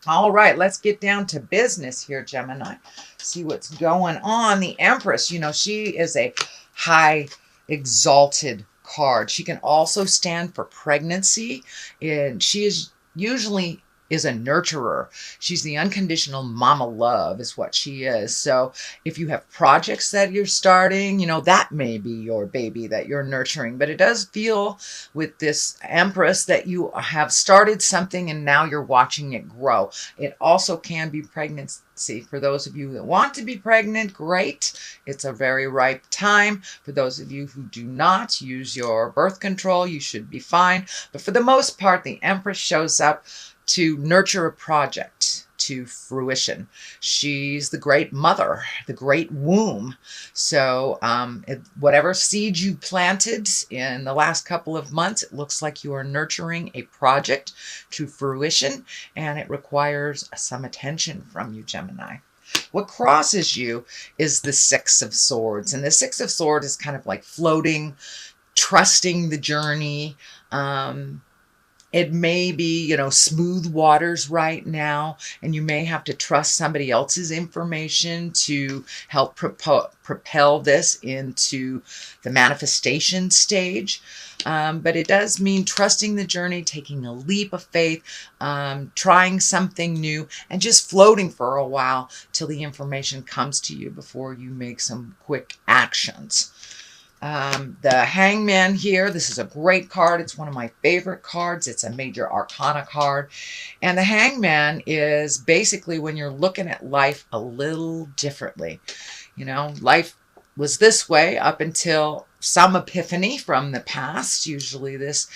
All right, let's get down to business here, Gemini. See what's going on. The Empress, she is a high exalted card. She can also stand for pregnancy, and she is usually is a nurturer. She's the unconditional mama love is what she is. So if you have projects that you're starting, that may be your baby that you're nurturing. But it does feel with this Empress that you have started something and now you're watching it grow. It also can be pregnancy. For those of you that want to be pregnant, great. It's a very ripe time. For those of you who do not use your birth control, you should be fine. But for the most part, the Empress shows up to nurture a project to fruition. She's the great mother, the great womb. So whatever seed you planted in the last couple of months, it looks like you are nurturing a project to fruition, and it requires some attention from you, Gemini. What crosses you is the Six of Swords. And the Six of Swords is kind of like floating, trusting the journey. It may be, smooth waters right now, and you may have to trust somebody else's information to help propel this into the manifestation stage. But it does mean trusting the journey, taking a leap of faith, trying something new, and just floating for a while till the information comes to you before you make some quick actions. The Hangman here, this is a great card. It's one of my favorite cards. It's a major arcana card. And the Hangman is basically when you're looking at life a little differently. Life was this way up until some epiphany from the past. Usually this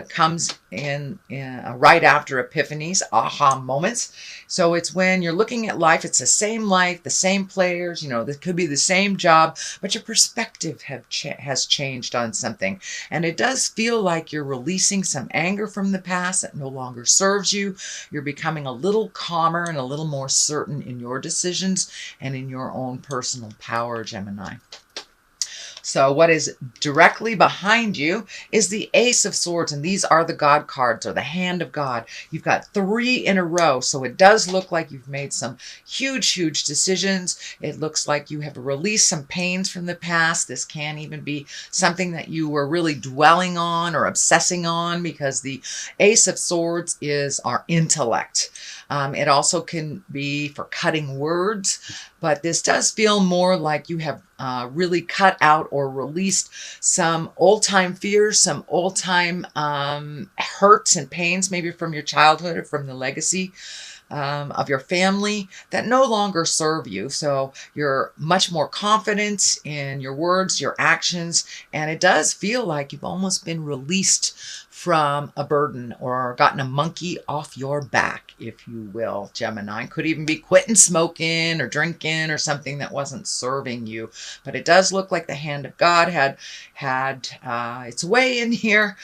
comes in right after epiphanies, aha moments. So it's when you're looking at life, it's the same life, the same players, this could be the same job, but your perspective has changed on something. And it does feel like you're releasing some anger from the past that no longer serves you. You're becoming a little calmer and a little more certain in your decisions and in your own personal power, Gemini. So what is directly behind you is the Ace of Swords, and these are the God cards, or the hand of God. You've got 3 in a row, so it does look like you've made some huge, huge decisions. It looks like you have released some pains from the past. This can even be something that you were really dwelling on or obsessing on, because the Ace of Swords is our intellect. It also can be for cutting words, but this does feel more like you have really cut out or released some old-time fears, some old-time hurts and pains, maybe from your childhood or from the legacy of your family that no longer serve you. So you're much more confident in your words, your actions, and it does feel like you've almost been released from a burden or gotten a monkey off your back, if you will, Gemini. Could even be quitting smoking or drinking or something that wasn't serving you. But it does look like the hand of God had its way in here.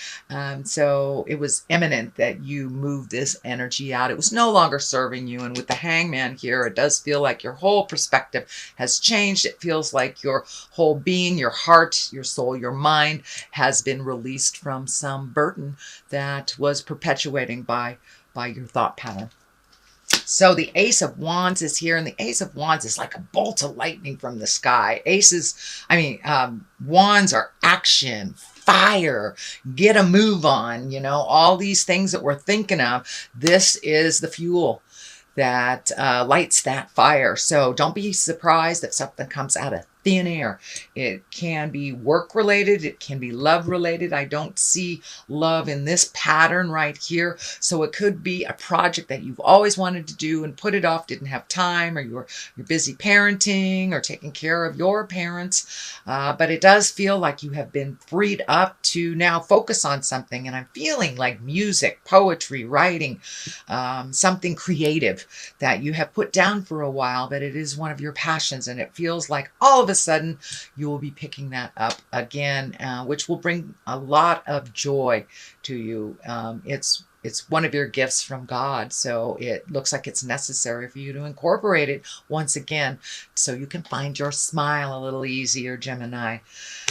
So it was imminent that you moved this energy out. It was no longer serving you. And with the Hangman here, it does feel like your whole perspective has changed. It feels like your whole being, your heart, your soul, your mind has been released from some burden that was perpetuating by your thought pattern. So the Ace of Wands is here, and the Ace of Wands is like a bolt of lightning from the sky. Wands are action, fire, get a move on, all these things that we're thinking of. This is the fuel that lights that fire. So don't be surprised if something comes out of thin air. It can be work related. It can be love related. I don't see love in this pattern right here. So it could be a project that you've always wanted to do and put it off, didn't have time, or you're busy parenting or taking care of your parents. But it does feel like you have been freed up to now focus on something. And I'm feeling like music, poetry, writing, something creative that you have put down for a while, but it is one of your passions. And it feels like all of a sudden you will be picking that up again, which will bring a lot of joy to you. It's one of your gifts from God, so it looks like it's necessary for you to incorporate it once again so you can find your smile a little easier, Gemini.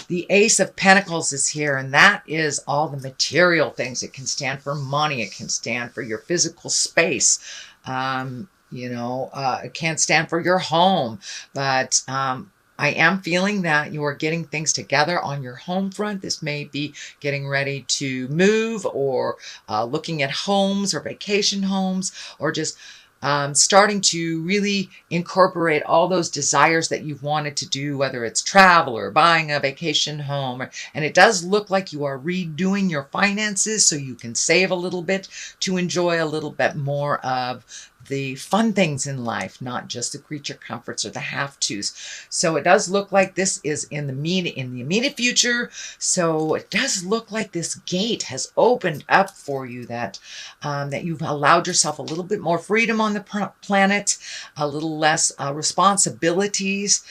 The Ace of Pentacles is here, and that is all the material things. It can stand for money. It can stand for your physical space. It can't stand for your home, but I am feeling that you are getting things together on your home front. This may be getting ready to move, or looking at homes or vacation homes, or just starting to really incorporate all those desires that you've wanted to do, whether it's travel or buying a vacation home. And it does look like you are redoing your finances so you can save a little bit to enjoy a little bit more of the fun things in life, not just the creature comforts or the have-tos. So it does look like this is in the immediate future. So it does look like this gate has opened up for you, that that you've allowed yourself a little bit more freedom on the planet, a little less responsibilities,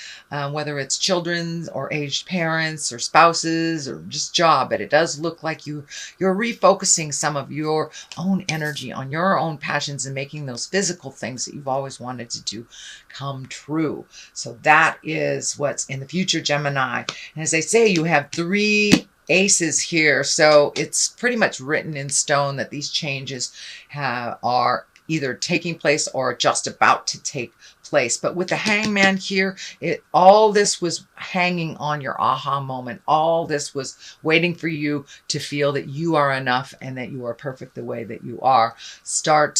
whether it's children or aged parents or spouses or just job. But it does look like you're refocusing some of your own energy on your own passions and making those physical things that you've always wanted to do come true. So that is what's in the future, Gemini. And as I say, you have 3 aces here, so it's pretty much written in stone that these changes are either taking place or just about to take place. But with the Hangman here, all this was hanging on your aha moment. All this was waiting for you to feel that you are enough and that you are perfect the way that you are. Start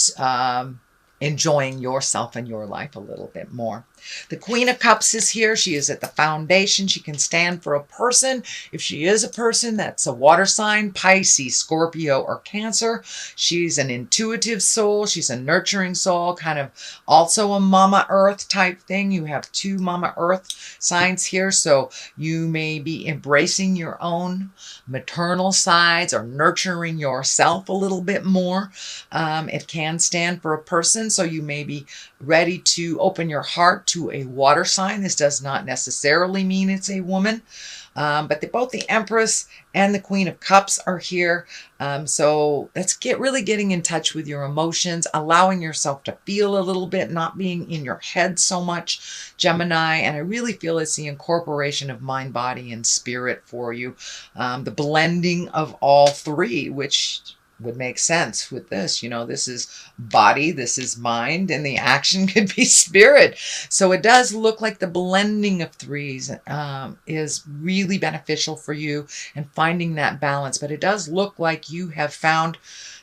enjoying yourself and your life a little bit more. The Queen of Cups is here. She is at the foundation. She can stand for a person. If she is a person, that's a water sign, Pisces, Scorpio, or Cancer. She's an intuitive soul. She's a nurturing soul, kind of also a Mama Earth type thing. You have 2 Mama Earth signs here, so you may be embracing your own maternal sides or nurturing yourself a little bit more. It can stand for a person, so you may be ready to open your heart to a water sign. This does not necessarily mean it's a woman, but both the Empress and the Queen of Cups are here. So let's really getting in touch with your emotions, allowing yourself to feel a little bit, not being in your head so much, Gemini. And I really feel it's the incorporation of mind, body, and spirit for you. The blending of all 3, which would make sense with this. This is body, this is mind, and the action could be spirit. So it does look like the blending of 3s is really beneficial for you and finding that balance. But it does look like you have found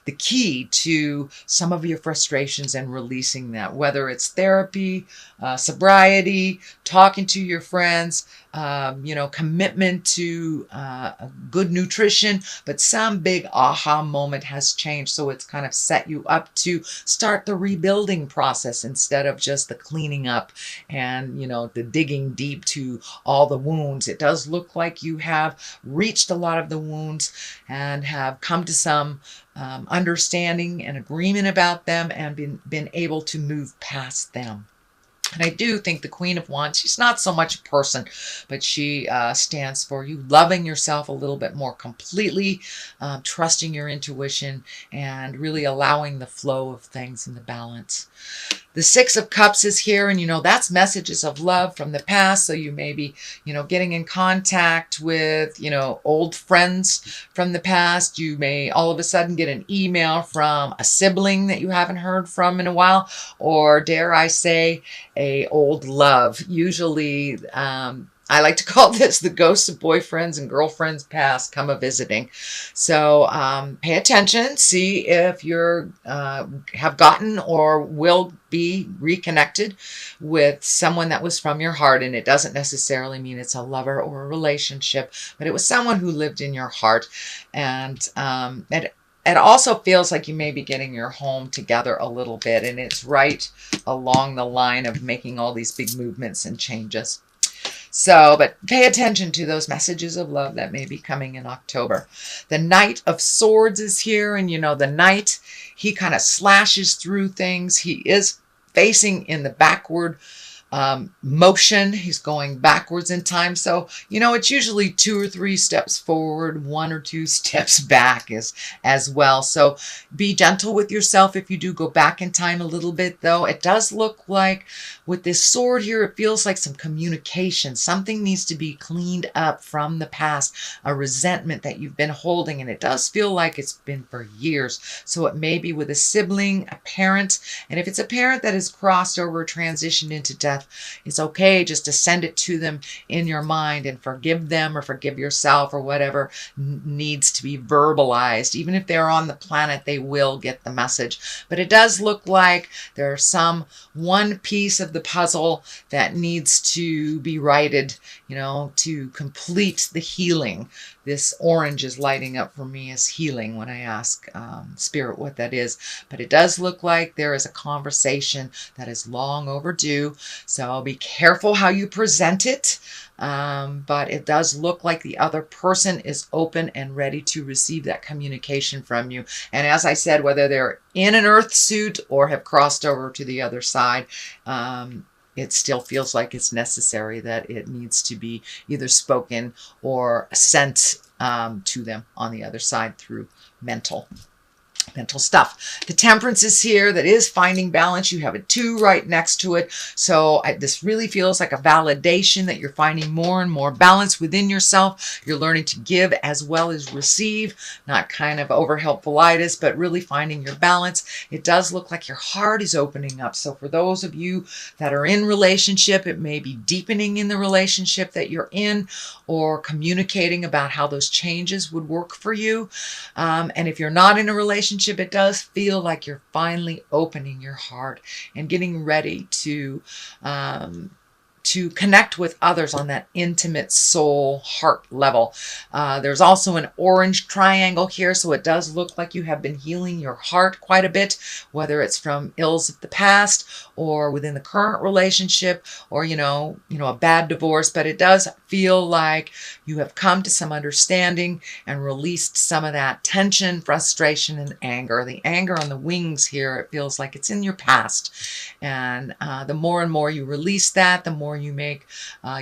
the key to some of your frustrations and releasing that, whether it's therapy, sobriety, talking to your friends, commitment to good nutrition, but some big aha moment has changed. So it's kind of set you up to start the rebuilding process instead of just the cleaning up and, the digging deep to all the wounds. It does look like you have reached a lot of the wounds and have come to some understanding and agreement about them and been able to move past them. And I do think the Queen of Wands, she's not so much a person, but she stands for you loving yourself a little bit more completely, trusting your intuition, and really allowing the flow of things in the balance. The 6 of Cups is here, and that's messages of love from the past. So you may be, getting in contact with, old friends from the past. You may all of a sudden get an email from a sibling that you haven't heard from in a while, or dare I say, a old love. Usually, I like to call this the ghosts of boyfriends and girlfriends past come a-visiting. So pay attention, see if you're have gotten or will be reconnected with someone that was from your heart. And it doesn't necessarily mean it's a lover or a relationship, but it was someone who lived in your heart. And it also feels like you may be getting your home together a little bit, and it's right along the line of making all these big movements and changes. So, but pay attention to those messages of love that may be coming in October. The Knight of Swords is here, and the Knight, he kind of slashes through things. He is facing in the backward motion. He's going backwards in time. So, you know, it's usually 2 or 3 steps forward, 1 or 2 steps back as well. So be gentle with yourself if you do go back in time a little bit, though. It does look like with this sword here, it feels like some communication. Something needs to be cleaned up from the past, a resentment that you've been holding. And it does feel like it's been for years. So it may be with a sibling, a parent. And if it's a parent that has crossed over, transitioned into death, it's okay just to send it to them in your mind and forgive them or forgive yourself or whatever needs to be verbalized. Even if they're on the planet, they will get the message. But it does look like there's one piece of the puzzle that needs to be righted, you know, to complete the healing. This orange is lighting up for me as healing when I ask Spirit what that is. But it does look like there is a conversation that is long overdue. So be careful how you present it. But it does look like the other person is open and ready to receive that communication from you. And as I said, whether they're in an earth suit or have crossed over to the other side, it still feels like it's necessary, that it needs to be either spoken or sent to them on the other side through mental stuff. The Temperance is here. That is finding balance. You have a 2 right next to it. So this really feels like a validation that you're finding more and more balance within yourself. You're learning to give as well as receive, not kind of over helpfulitis, but really finding your balance. It does look like your heart is opening up. So for those of you that are in relationship, it may be deepening in the relationship that you're in or communicating about how those changes would work for you. And if you're not in a relationship, it does feel like you're finally opening your heart and getting ready to connect with others on that intimate soul heart level. There's also an orange triangle here, so it does look like you have been healing your heart quite a bit, whether it's from ills of the past or within the current relationship, or a bad divorce. But it does feel like you have come to some understanding and released some of that tension, frustration, and anger. The anger on the wings here, it feels like it's in your past. And the more and more you release that, the more you make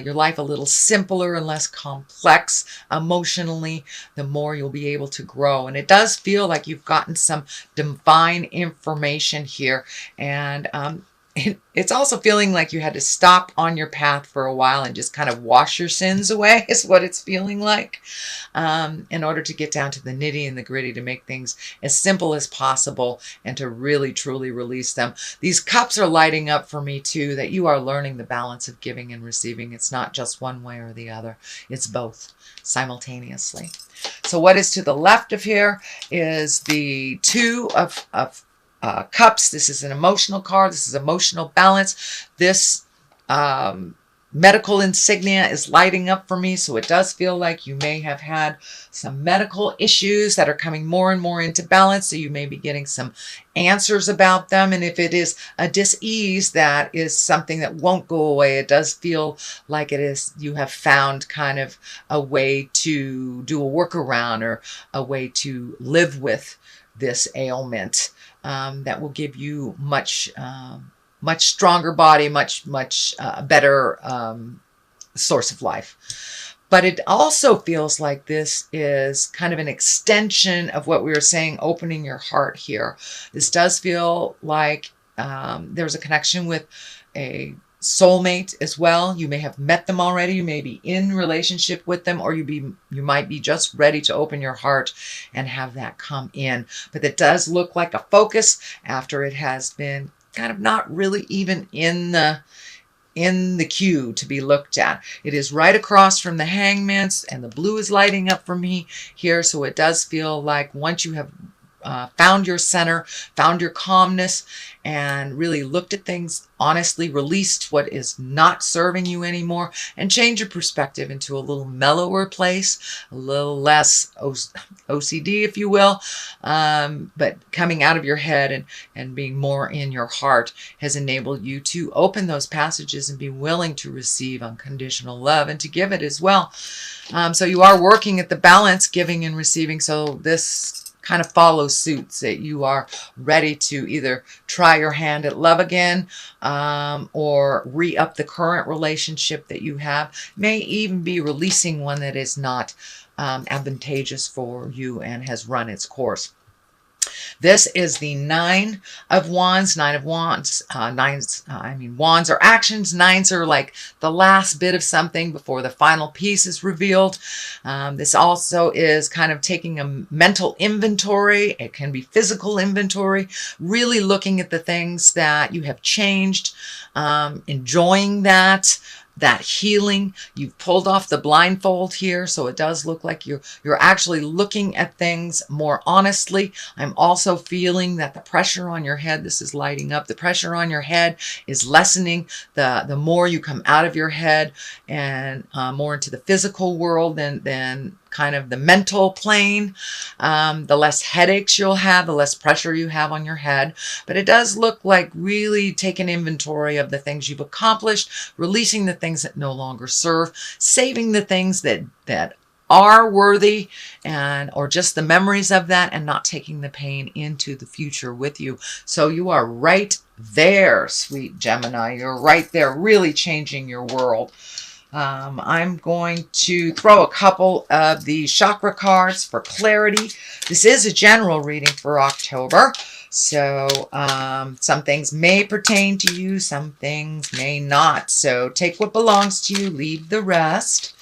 your life a little simpler and less complex emotionally, the more you'll be able to grow. And it does feel like you've gotten some divine information here. And it's also feeling like you had to stop on your path for a while and just kind of wash your sins away is what it's feeling like, in order to get down to the nitty and the gritty, to make things as simple as possible and to really truly release them. These cups are lighting up for me too, that you are learning the balance of giving and receiving. It's not just one way or the other. It's both simultaneously. So what is to the left of here is the 2 of cups. This is an emotional card. This is emotional balance. This medical insignia is lighting up for me. So it does feel like you may have had some medical issues that are coming more and more into balance. So you may be getting some answers about them. And if it is a dis-ease, that is something that won't go away. It does feel like it is, you have found kind of a way to do a workaround or a way to live with this ailment. That will give you much stronger body, much better source of life. But it also feels like this is kind of an extension of what we were saying, opening your heart here. This does feel like there's a connection with a soulmate as well. You may have met them already. You may be in relationship with them, or you might be just ready to open your heart and have that come in. But it does look like a focus after it has been kind of not really even in the queue to be looked at. It is right across from the Hangman's, and the blue is lighting up for me here. So it does feel like once you have found your center, found your calmness, and really looked at things honestly, released what is not serving you anymore, and change your perspective into a little mellower place, a little less OCD, if you will, but coming out of your head and being more in your heart has enabled you to open those passages and be willing to receive unconditional love and to give it as well. So you are working at the balance, giving and receiving. So this kind of follow suits, that you are ready to either try your hand at love again, or re-up the current relationship that you have. May even be releasing one that is not advantageous for you and has run its course. This is the Nine of Wands. Nine of Wands. Wands are actions. Nines are like the last bit of something before the final piece is revealed. This also is kind of taking a mental inventory. It can be physical inventory, really looking at the things that you have changed, enjoying that healing. You've pulled off the blindfold here, so it does look like you're actually looking at things more honestly. I'm also feeling that the pressure on your head, this is lighting up, the pressure on your head is lessening the more you come out of your head and more into the physical world than kind of the mental plane. The less headaches you'll have, the less pressure you have on your head. But it does look like really taking inventory of the things you've accomplished, releasing the things that no longer serve, saving the things that are worthy, or just the memories of that, and not taking the pain into the future with you. So you are right there, sweet Gemini. You're right there, really changing your world. I'm going to throw a couple of the chakra cards for clarity. This is a general reading for October. So some things may pertain to you, some things may not. So take what belongs to you, leave the rest.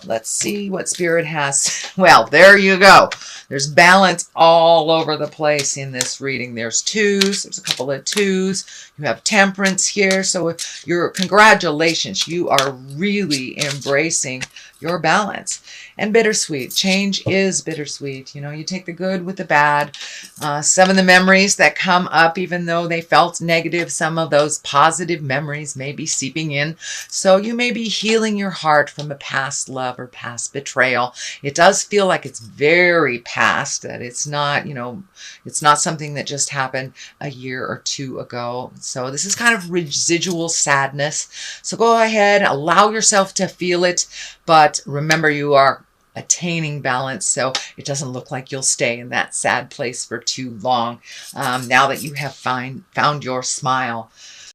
Let's see what Spirit has. Well, there you go. There's balance all over the place in this reading. There's twos. There's a couple of twos. You have temperance here. So congratulations. You are really embracing your balance. And bittersweet. Change is bittersweet. You know, you take the good with the bad. Some of the memories that come up, even though they felt negative, some of those positive memories may be seeping in. So you may be healing your heart from a past love or past betrayal. It does feel like it's very past, that it's not, you know, it's not something that just happened a year or two ago. So this is kind of residual sadness. So go ahead, allow yourself to feel it, but remember, you are attaining balance, so it doesn't look like you'll stay in that sad place for too long, now that you have found your smile.